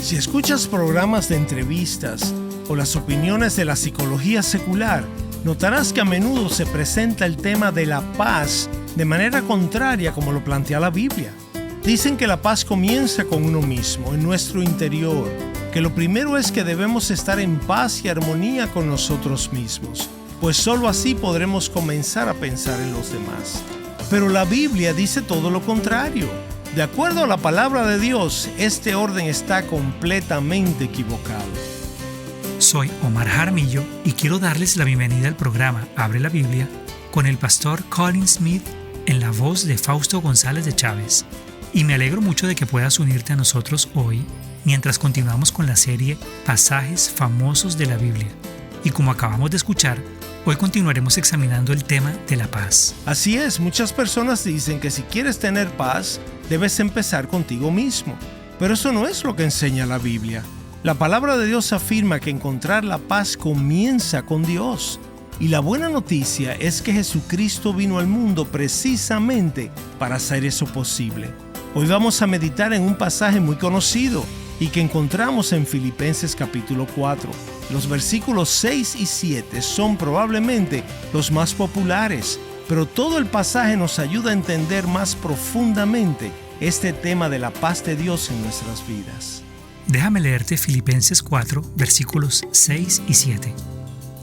Si escuchas programas de entrevistas o las opiniones de la psicología secular, notarás que a menudo se presenta el tema de la paz de manera contraria como lo plantea la Biblia. Dicen que la paz comienza con uno mismo, en nuestro interior, que lo primero es que debemos estar en paz y armonía con nosotros mismos, pues solo así podremos comenzar a pensar en los demás. Pero la Biblia dice todo lo contrario. De acuerdo a la palabra de Dios, este orden está completamente equivocado. Soy Omar Jaramillo y quiero darles la bienvenida al programa Abre la Biblia con el pastor Colin Smith en la voz de Fausto González de Chávez. Y me alegro mucho de que puedas unirte a nosotros hoy mientras continuamos con la serie Pasajes Famosos de la Biblia. Y como acabamos de escuchar, hoy continuaremos examinando el tema de la paz. Así es, muchas personas dicen que si quieres tener paz, debes empezar contigo mismo. Pero eso no es lo que enseña la Biblia. La palabra de Dios afirma que encontrar la paz comienza con Dios. Y la buena noticia es que Jesucristo vino al mundo precisamente para hacer eso posible. Hoy vamos a meditar en un pasaje muy conocido y que encontramos en Filipenses capítulo 4. Los versículos 6 y 7 son probablemente los más populares, pero todo el pasaje nos ayuda a entender más profundamente este tema de la paz de Dios en nuestras vidas. Déjame leerte Filipenses 4, versículos 6 y 7.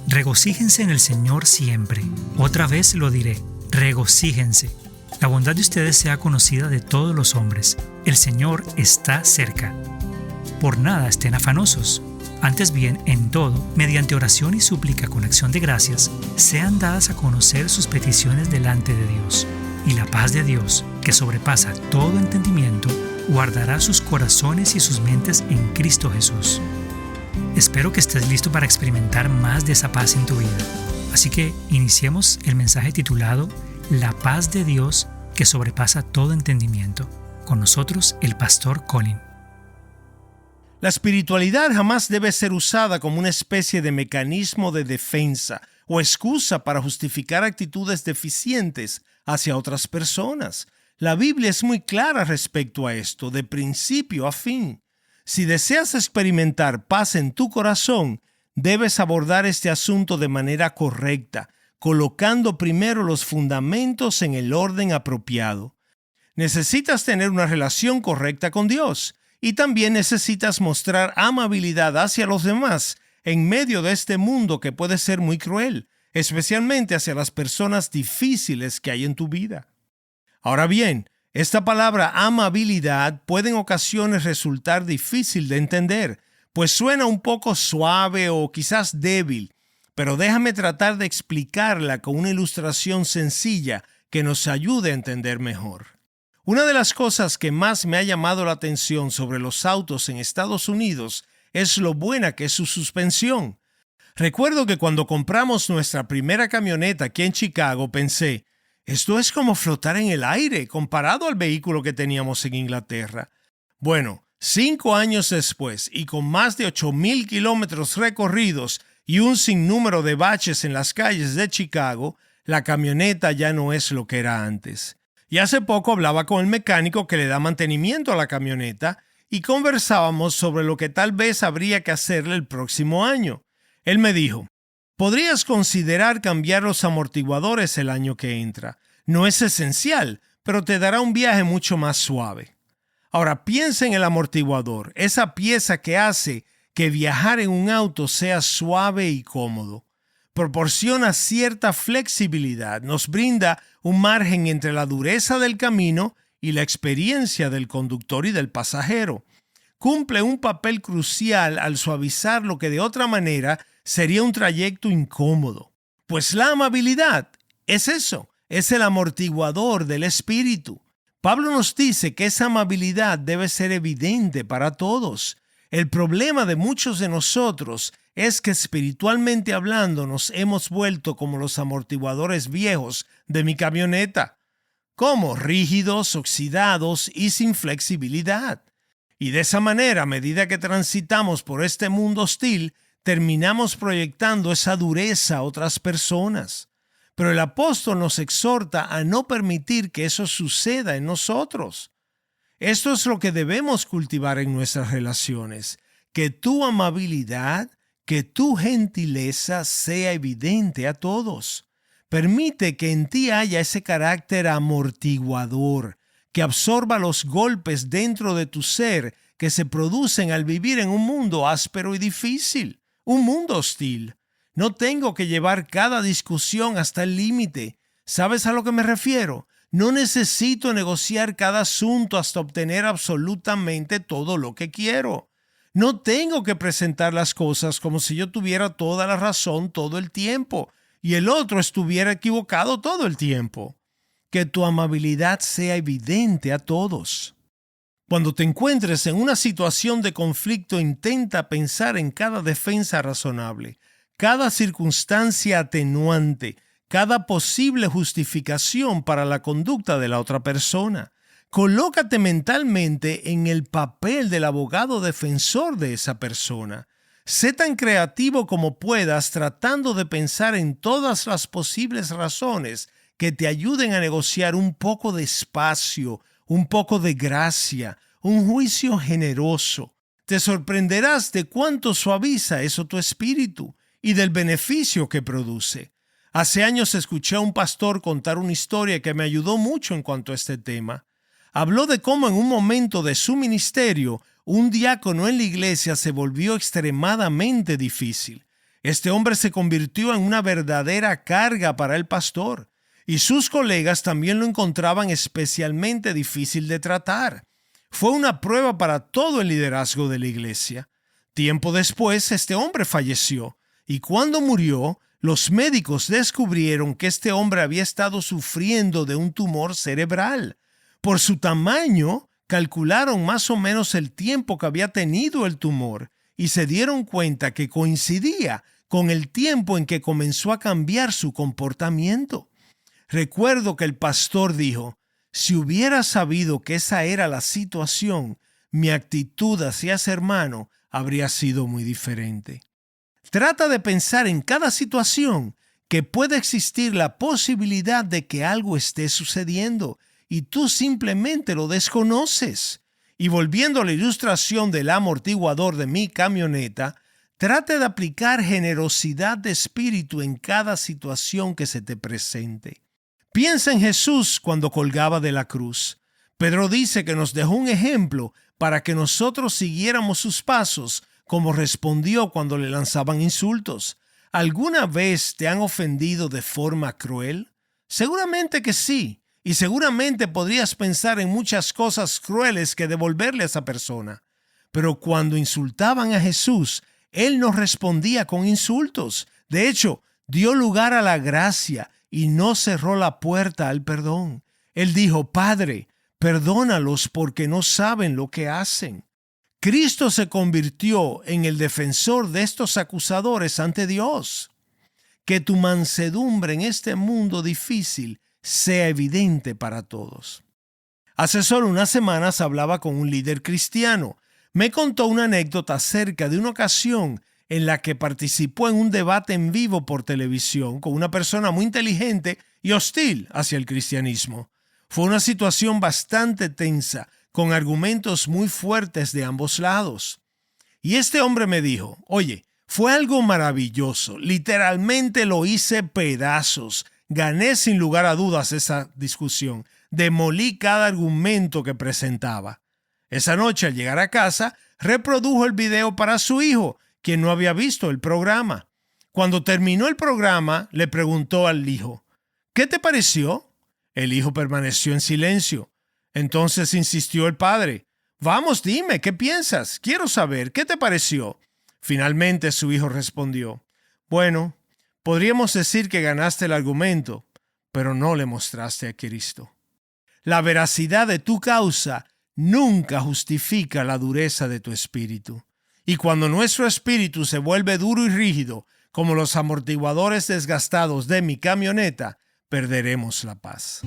Regocíjense en el Señor siempre. Otra vez lo diré, regocíjense. La bondad de ustedes sea conocida de todos los hombres. El Señor está cerca. Por nada estén afanosos. Antes bien, en todo, mediante oración y súplica con acción de gracias, sean dadas a conocer sus peticiones delante de Dios. Y la paz de Dios, que sobrepasa todo entendimiento, guardará sus corazones y sus mentes en Cristo Jesús. Espero que estés listo para experimentar más de esa paz en tu vida. Así que iniciemos el mensaje titulado La paz de Dios que sobrepasa todo entendimiento. Con nosotros, el pastor Colin. La espiritualidad jamás debe ser usada como una especie de mecanismo de defensa o excusa para justificar actitudes deficientes hacia otras personas. La Biblia es muy clara respecto a esto, de principio a fin. Si deseas experimentar paz en tu corazón, debes abordar este asunto de manera correcta, colocando primero los fundamentos en el orden apropiado. Necesitas tener una relación correcta con Dios y también necesitas mostrar amabilidad hacia los demás en medio de este mundo que puede ser muy cruel, especialmente hacia las personas difíciles que hay en tu vida. Ahora bien, esta palabra amabilidad puede en ocasiones resultar difícil de entender, pues suena un poco suave o quizás débil, pero déjame tratar de explicarla con una ilustración sencilla que nos ayude a entender mejor. Una de las cosas que más me ha llamado la atención sobre los autos en Estados Unidos es lo buena que es su suspensión. Recuerdo que cuando compramos nuestra primera camioneta aquí en Chicago pensé, esto es como flotar en el aire comparado al vehículo que teníamos en Inglaterra. Bueno, 5 años después y con más de 8,000 kilómetros recorridos y un sinnúmero de baches en las calles de Chicago, la camioneta ya no es lo que era antes. Y hace poco hablaba con el mecánico que le da mantenimiento a la camioneta y conversábamos sobre lo que tal vez habría que hacerle el próximo año. Él me dijo, podrías considerar cambiar los amortiguadores el año que entra. No es esencial, pero te dará un viaje mucho más suave. Ahora piensa en el amortiguador, esa pieza que hace que viajar en un auto sea suave y cómodo. Proporciona cierta flexibilidad, nos brinda un margen entre la dureza del camino y la experiencia del conductor y del pasajero. Cumple un papel crucial al suavizar lo que de otra manera sería un trayecto incómodo. Pues la amabilidad es eso, es el amortiguador del espíritu. Pablo nos dice que esa amabilidad debe ser evidente para todos. El problema de muchos de nosotros es que espiritualmente hablando nos hemos vuelto como los amortiguadores viejos de mi camioneta, como rígidos, oxidados y sin flexibilidad. Y de esa manera, a medida que transitamos por este mundo hostil, terminamos proyectando esa dureza a otras personas. Pero el apóstol nos exhorta a no permitir que eso suceda en nosotros. Esto es lo que debemos cultivar en nuestras relaciones, que tu amabilidad, que tu gentileza sea evidente a todos. Permite que en ti haya ese carácter amortiguador, que absorba los golpes dentro de tu ser que se producen al vivir en un mundo áspero y difícil, un mundo hostil. No tengo que llevar cada discusión hasta el límite. ¿Sabes a lo que me refiero? No necesito negociar cada asunto hasta obtener absolutamente todo lo que quiero. No tengo que presentar las cosas como si yo tuviera toda la razón todo el tiempo y el otro estuviera equivocado todo el tiempo. Que tu amabilidad sea evidente a todos. Cuando te encuentres en una situación de conflicto, intenta pensar en cada defensa razonable, cada circunstancia atenuante, cada posible justificación para la conducta de la otra persona. Colócate mentalmente en el papel del abogado defensor de esa persona. Sé tan creativo como puedas tratando de pensar en todas las posibles razones que te ayuden a negociar un poco de espacio, un poco de gracia, un juicio generoso. Te sorprenderás de cuánto suaviza eso tu espíritu y del beneficio que produce. Hace años escuché a un pastor contar una historia que me ayudó mucho en cuanto a este tema. Habló de cómo en un momento de su ministerio, un diácono en la iglesia se volvió extremadamente difícil. Este hombre se convirtió en una verdadera carga para el pastor, y sus colegas también lo encontraban especialmente difícil de tratar. Fue una prueba para todo el liderazgo de la iglesia. Tiempo después, este hombre falleció, y cuando murió, los médicos descubrieron que este hombre había estado sufriendo de un tumor cerebral. Por su tamaño, calcularon más o menos el tiempo que había tenido el tumor y se dieron cuenta que coincidía con el tiempo en que comenzó a cambiar su comportamiento. Recuerdo que el pastor dijo, si hubiera sabido que esa era la situación, mi actitud hacia ese hermano habría sido muy diferente. Trata de pensar en cada situación que puede existir la posibilidad de que algo esté sucediendo y tú simplemente lo desconoces. Y volviendo a la ilustración del amortiguador de mi camioneta, trate de aplicar generosidad de espíritu en cada situación que se te presente. Piensa en Jesús cuando colgaba de la cruz. Pedro dice que nos dejó un ejemplo para que nosotros siguiéramos sus pasos, como respondió cuando le lanzaban insultos. ¿Alguna vez te han ofendido de forma cruel? Seguramente que sí, y seguramente podrías pensar en muchas cosas crueles que devolverle a esa persona. Pero cuando insultaban a Jesús, Él no respondía con insultos. De hecho, dio lugar a la gracia y no cerró la puerta al perdón. Él dijo, Padre, perdónalos porque no saben lo que hacen. Cristo se convirtió en el defensor de estos acusadores ante Dios. Que tu mansedumbre en este mundo difícil sea evidente para todos. Hace solo unas semanas hablaba con un líder cristiano. Me contó una anécdota acerca de una ocasión en la que participó en un debate en vivo por televisión con una persona muy inteligente y hostil hacia el cristianismo. Fue una situación bastante tensa, con argumentos muy fuertes de ambos lados. Y este hombre me dijo, oye, fue algo maravilloso, literalmente lo hice pedazos, gané sin lugar a dudas esa discusión, demolí cada argumento que presentaba. Esa noche al llegar a casa, reprodujo el video para su hijo, quien no había visto el programa. Cuando terminó el programa, le preguntó al hijo, ¿qué te pareció? El hijo permaneció en silencio. Entonces insistió el padre, vamos, dime, ¿qué piensas? Quiero saber, ¿qué te pareció? Finalmente su hijo respondió, bueno, podríamos decir que ganaste el argumento, pero no le mostraste a Cristo. La veracidad de tu causa nunca justifica la dureza de tu espíritu. Y cuando nuestro espíritu se vuelve duro y rígido, como los amortiguadores desgastados de mi camioneta, perderemos la paz.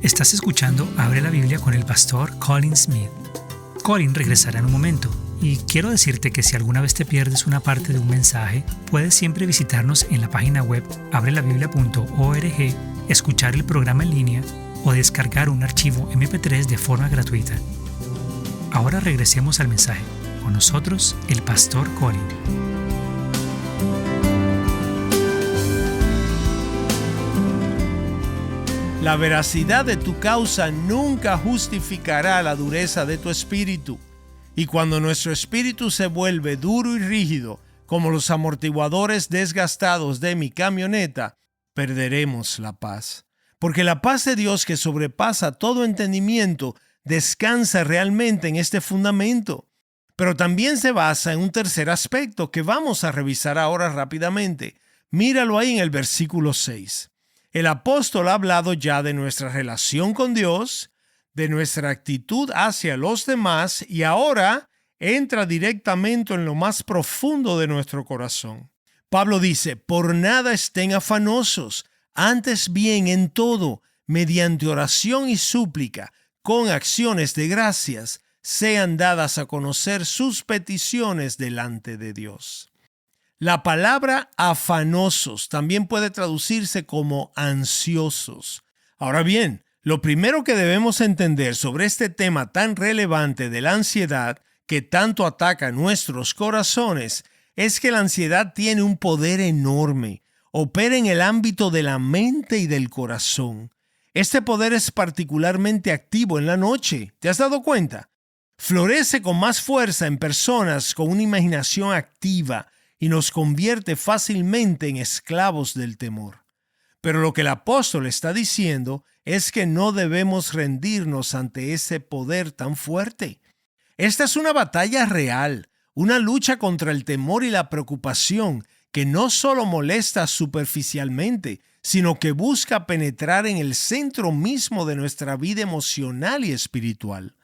Estás escuchando Abre la Biblia con el pastor Colin Smith. Colin regresará en un momento. Y quiero decirte que si alguna vez te pierdes una parte de un mensaje, puedes siempre visitarnos en la página web abrelabiblia.org, escuchar el programa en línea o descargar un archivo MP3 de forma gratuita. Ahora regresemos al mensaje. Con nosotros, el pastor Colin. La veracidad de tu causa nunca justificará la dureza de tu espíritu. Y cuando nuestro espíritu se vuelve duro y rígido, como los amortiguadores desgastados de mi camioneta, perderemos la paz. Porque la paz de Dios, que sobrepasa todo entendimiento, descansa realmente en este fundamento. Pero también se basa en un tercer aspecto que vamos a revisar ahora rápidamente. Míralo ahí en el versículo 6. El apóstol ha hablado ya de nuestra relación con Dios, de nuestra actitud hacia los demás, y ahora entra directamente en lo más profundo de nuestro corazón. Pablo dice: por nada estén afanosos, antes bien en todo, mediante oración y súplica, con acciones de gracias, sean dadas a conocer sus peticiones delante de Dios. La palabra afanosos también puede traducirse como ansiosos. Ahora bien, lo primero que debemos entender sobre este tema tan relevante de la ansiedad que tanto ataca nuestros corazones es que la ansiedad tiene un poder enorme. Opera en el ámbito de la mente y del corazón. Este poder es particularmente activo en la noche. ¿Te has dado cuenta? Florece con más fuerza en personas con una imaginación activa y nos convierte fácilmente en esclavos del temor. Pero lo que el apóstol está diciendo es que no debemos rendirnos ante ese poder tan fuerte. Esta es una batalla real, una lucha contra el temor y la preocupación que no solo molesta superficialmente, sino que busca penetrar en el centro mismo de nuestra vida emocional y espiritual.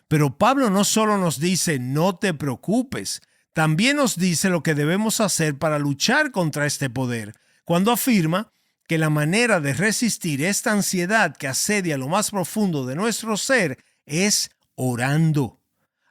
Pero Pablo no solo nos dice no te preocupes, también nos dice lo que debemos hacer para luchar contra este poder, cuando afirma que la manera de resistir esta ansiedad que asedia lo más profundo de nuestro ser es orando.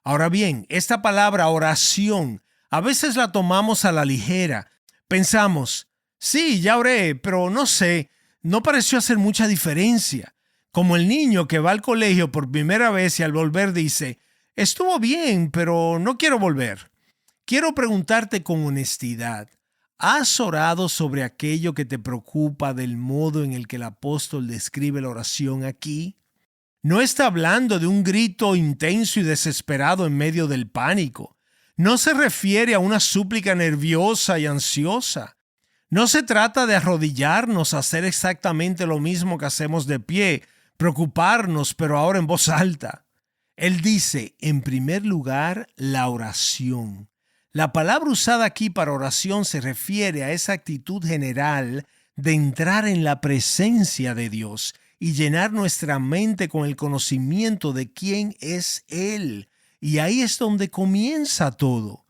Ahora bien, esta palabra oración a veces la tomamos a la ligera. Pensamos, sí, ya oré, pero no sé, no pareció hacer mucha diferencia. Como el niño que va al colegio por primera vez y al volver dice, estuvo bien, pero no quiero volver. Quiero preguntarte con honestidad, ¿has orado sobre aquello que te preocupa del modo en el que el apóstol describe la oración aquí? No está hablando de un grito intenso y desesperado en medio del pánico. No se refiere a una súplica nerviosa y ansiosa. No se trata de arrodillarnos a hacer exactamente lo mismo que hacemos de pie, preocuparnos, pero ahora en voz alta. Él dice, en primer lugar, la oración. La palabra usada aquí para oración se refiere a esa actitud general de entrar en la presencia de Dios y llenar nuestra mente con el conocimiento de quién es Él. Y ahí es donde comienza todo.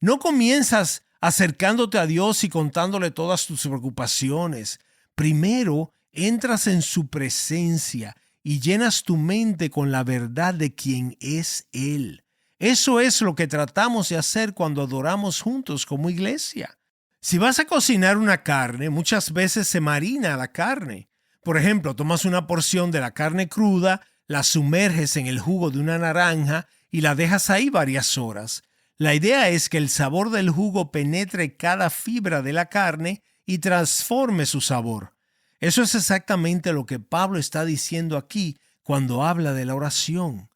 No comienzas acercándote a Dios y contándole todas tus preocupaciones. Primero, entras en su presencia y llenas tu mente con la verdad de quién es Él. Eso es lo que tratamos de hacer cuando adoramos juntos como iglesia. Si vas a cocinar una carne, muchas veces se marina la carne. Por ejemplo, tomas una porción de la carne cruda, la sumerges en el jugo de una naranja y la dejas ahí varias horas. La idea es que el sabor del jugo penetre cada fibra de la carne y transforme su sabor. Eso es exactamente lo que Pablo está diciendo aquí cuando habla de la oración.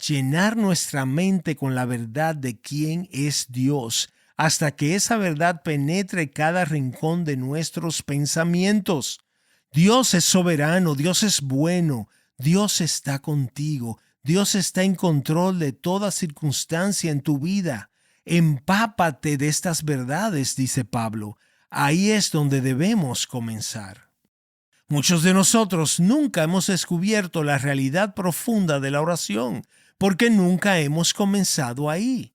Llenar nuestra mente con la verdad de quién es Dios, hasta que esa verdad penetre cada rincón de nuestros pensamientos. Dios es soberano, Dios es bueno, Dios está contigo, Dios está en control de toda circunstancia en tu vida. Empápate de estas verdades, dice Pablo. Ahí es donde debemos comenzar. Muchos de nosotros nunca hemos descubierto la realidad profunda de la oración, porque nunca hemos comenzado ahí.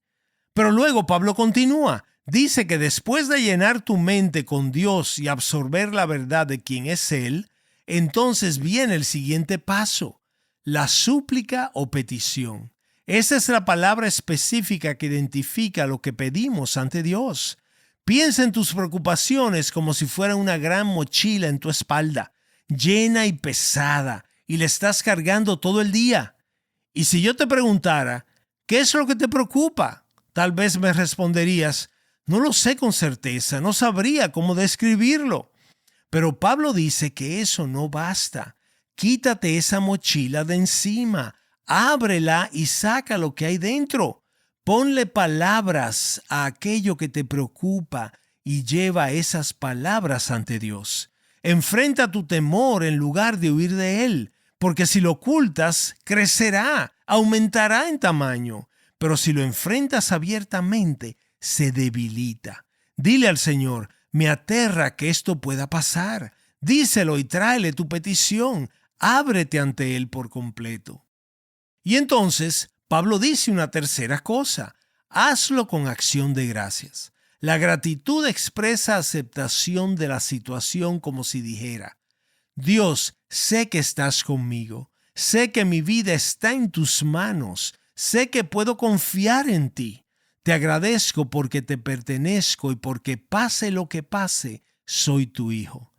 Pero luego Pablo continúa. Dice que después de llenar tu mente con Dios y absorber la verdad de quién es Él, entonces viene el siguiente paso, la súplica o petición. Esa es la palabra específica que identifica lo que pedimos ante Dios. Piensa en tus preocupaciones como si fuera una gran mochila en tu espalda, llena y pesada, y le estás cargando todo el día. Y si yo te preguntara, ¿qué es lo que te preocupa? Tal vez me responderías, no lo sé con certeza, no sabría cómo describirlo. Pero Pablo dice que eso no basta. Quítate esa mochila de encima, ábrela y saca lo que hay dentro. Ponle palabras a aquello que te preocupa y lleva esas palabras ante Dios. Enfrenta tu temor en lugar de huir de él, porque si lo ocultas, crecerá, aumentará en tamaño. Pero si lo enfrentas abiertamente, se debilita. Dile al Señor, me aterra que esto pueda pasar. Díselo y tráele tu petición. Ábrete ante Él por completo. Y entonces, Pablo dice una tercera cosa. Hazlo con acción de gracias. La gratitud expresa aceptación de la situación como si dijera, Dios, sé que estás conmigo. Sé que mi vida está en tus manos. Sé que puedo confiar en ti. Te agradezco porque te pertenezco y porque pase lo que pase, soy tu hijo.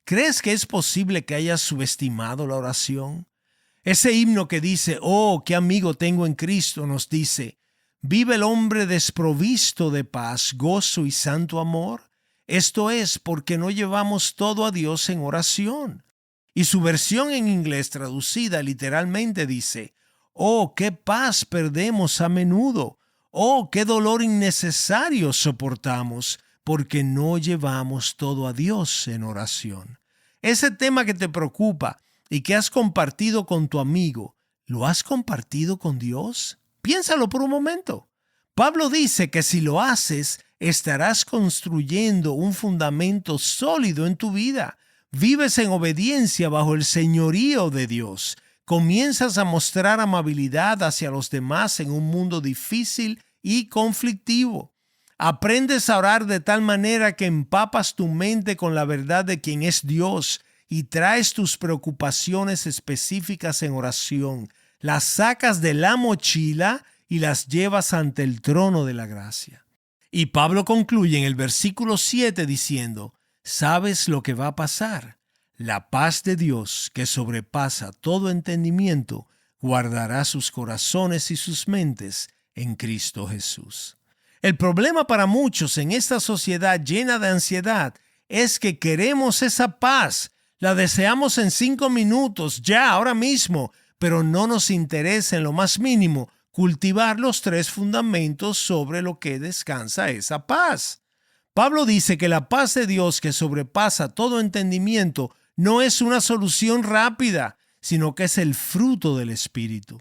¿Crees que es posible que hayas subestimado la oración? Ese himno que dice, oh, qué amigo tengo en Cristo, nos dice, vive el hombre desprovisto de paz, gozo y santo amor. Esto es porque no llevamos todo a Dios en oración. Y su versión en inglés traducida literalmente dice, oh, qué paz perdemos a menudo. Oh, qué dolor innecesario soportamos porque no llevamos todo a Dios en oración. Ese tema que te preocupa y que has compartido con tu amigo, ¿lo has compartido con Dios? Piénsalo por un momento. Pablo dice que si lo haces, estarás construyendo un fundamento sólido en tu vida. Vives en obediencia bajo el señorío de Dios. Comienzas a mostrar amabilidad hacia los demás en un mundo difícil y conflictivo. Aprendes a orar de tal manera que empapas tu mente con la verdad de quién es Dios y traes tus preocupaciones específicas en oración. Las sacas de la mochila y las llevas ante el trono de la gracia. Y Pablo concluye en el versículo 7 diciendo, ¿sabes lo que va a pasar? La paz de Dios, que sobrepasa todo entendimiento, guardará sus corazones y sus mentes en Cristo Jesús. El problema para muchos en esta sociedad llena de ansiedad es que queremos esa paz, la deseamos en 5 minutos, ya, ahora mismo, pero no nos interesa en lo más mínimo cultivar los 3 fundamentos sobre lo que descansa esa paz. Pablo dice que la paz de Dios que sobrepasa todo entendimiento no es una solución rápida, sino que es el fruto del Espíritu.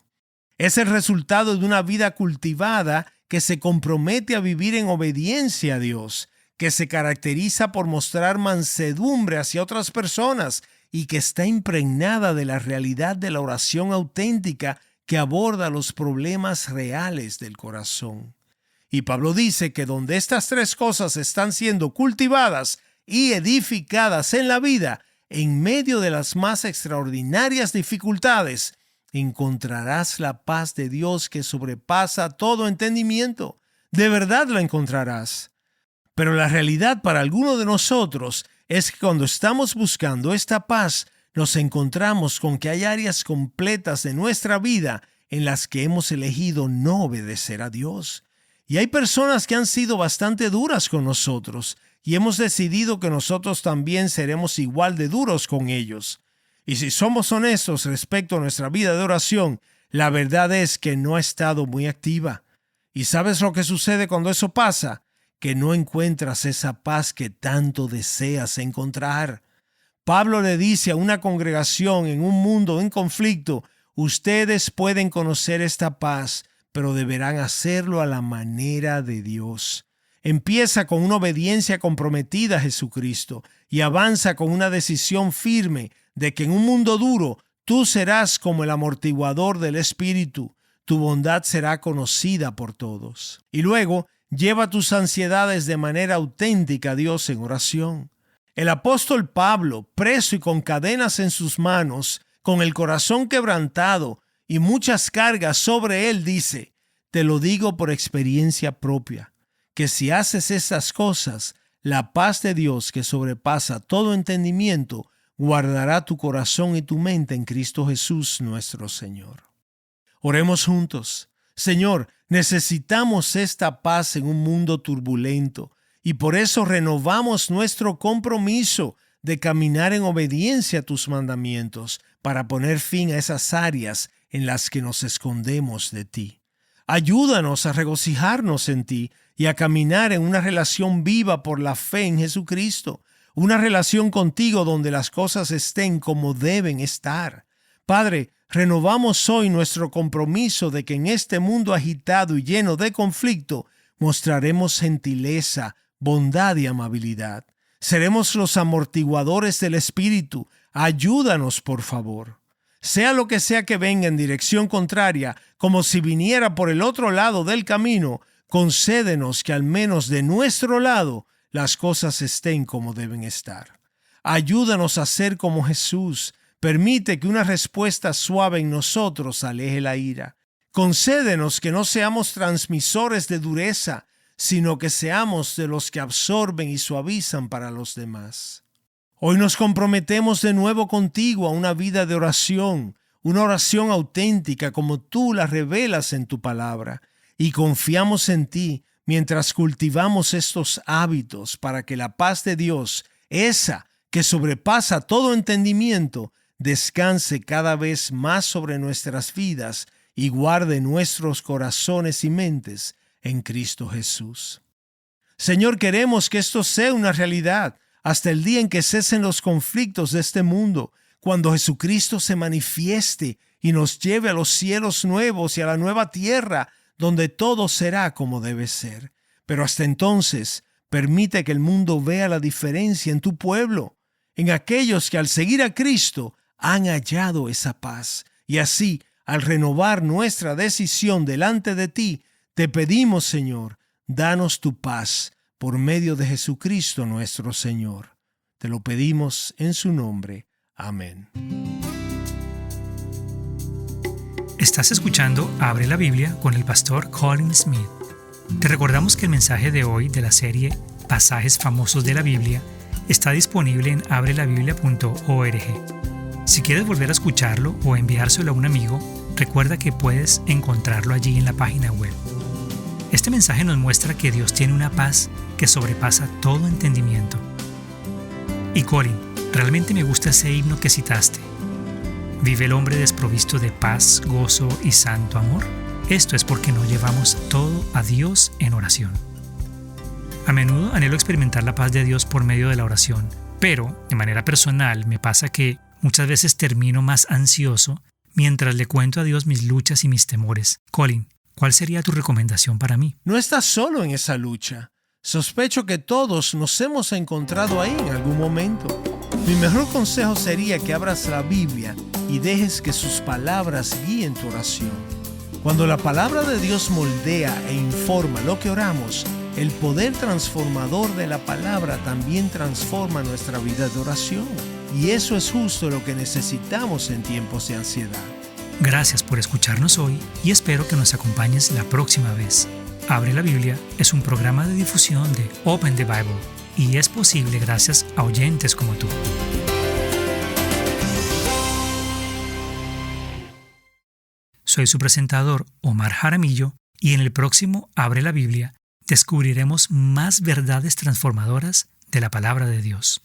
Es el resultado de una vida cultivada que se compromete a vivir en obediencia a Dios, que se caracteriza por mostrar mansedumbre hacia otras personas y que está impregnada de la realidad de la oración auténtica que aborda los problemas reales del corazón. Y Pablo dice que donde estas 3 cosas están siendo cultivadas y edificadas en la vida, en medio de las más extraordinarias dificultades, encontrarás la paz de Dios que sobrepasa todo entendimiento. De verdad la encontrarás. Pero la realidad para algunos de nosotros es que cuando estamos buscando esta paz, nos encontramos con que hay áreas completas de nuestra vida en las que hemos elegido no obedecer a Dios. Y hay personas que han sido bastante duras con nosotros y hemos decidido que nosotros también seremos igual de duros con ellos. Y si somos honestos respecto a nuestra vida de oración, la verdad es que no ha estado muy activa. ¿Y sabes lo que sucede cuando eso pasa? Que no encuentras esa paz que tanto deseas encontrar. Pablo le dice a una congregación en un mundo en conflicto, ustedes pueden conocer esta paz, pero deberán hacerlo a la manera de Dios. Empieza con una obediencia comprometida a Jesucristo y avanza con una decisión firme de que en un mundo duro tú serás como el amortiguador del Espíritu. Tu bondad será conocida por todos. Y luego lleva tus ansiedades de manera auténtica a Dios en oración. El apóstol Pablo, preso y con cadenas en sus manos, con el corazón quebrantado y muchas cargas sobre él, dice, te lo digo por experiencia propia, que si haces estas cosas, la paz de Dios que sobrepasa todo entendimiento, guardará tu corazón y tu mente en Cristo Jesús nuestro Señor. Oremos juntos. Señor, necesitamos esta paz en un mundo turbulento y por eso renovamos nuestro compromiso de caminar en obediencia a tus mandamientos para poner fin a esas áreas en las que nos escondemos de ti. Ayúdanos a regocijarnos en ti y a caminar en una relación viva por la fe en Jesucristo, una relación contigo donde las cosas estén como deben estar. Padre, renovamos hoy nuestro compromiso de que en este mundo agitado y lleno de conflicto mostraremos gentileza, bondad y amabilidad. Seremos los amortiguadores del Espíritu. Ayúdanos, por favor. Sea lo que sea que venga en dirección contraria, como si viniera por el otro lado del camino, concédenos que al menos de nuestro lado las cosas estén como deben estar. Ayúdanos a ser como Jesús. Permite que una respuesta suave en nosotros aleje la ira. Concédenos que no seamos transmisores de dureza, sino que seamos de los que absorben y suavizan para los demás. Hoy nos comprometemos de nuevo contigo a una vida de oración, una oración auténtica como tú la revelas en tu palabra, y confiamos en ti mientras cultivamos estos hábitos para que la paz de Dios, esa que sobrepasa todo entendimiento, descanse cada vez más sobre nuestras vidas y guarde nuestros corazones y mentes en Cristo Jesús. Señor, queremos que esto sea una realidad hasta el día en que cesen los conflictos de este mundo, cuando Jesucristo se manifieste y nos lleve a los cielos nuevos y a la nueva tierra, donde todo será como debe ser. Pero hasta entonces, permite que el mundo vea la diferencia en tu pueblo, en aquellos que al seguir a Cristo han hallado esa paz. Y así, al renovar nuestra decisión delante de ti, te pedimos, Señor, danos tu paz por medio de Jesucristo nuestro Señor. Te lo pedimos en su nombre. Amén. Estás escuchando Abre la Biblia con el pastor Colin Smith. Te recordamos que el mensaje de hoy de la serie Pasajes famosos de la Biblia está disponible en abrelabiblia.org. Si quieres volver a escucharlo o enviárselo a un amigo, recuerda que puedes encontrarlo allí en la página web. Este mensaje nos muestra que Dios tiene una paz que sobrepasa todo entendimiento. Y Colin, realmente me gusta ese himno que citaste. ¿Vive el hombre desprovisto de paz, gozo y santo amor? Esto es porque no llevamos todo a Dios en oración. A menudo anhelo experimentar la paz de Dios por medio de la oración, pero de manera personal me pasa que muchas veces termino más ansioso mientras le cuento a Dios mis luchas y mis temores. Colin, ¿cuál sería tu recomendación para mí? No estás solo en esa lucha. Sospecho que todos nos hemos encontrado ahí en algún momento. Mi mejor consejo sería que abras la Biblia y dejes que sus palabras guíen tu oración. Cuando la palabra de Dios moldea e informa lo que oramos, el poder transformador de la palabra también transforma nuestra vida de oración. Y eso es justo lo que necesitamos en tiempos de ansiedad. Gracias por escucharnos hoy y espero que nos acompañes la próxima vez. Abre la Biblia es un programa de difusión de Open the Bible y es posible gracias a oyentes como tú. Soy su presentador Omar Jaramillo y en el próximo Abre la Biblia descubriremos más verdades transformadoras de la palabra de Dios.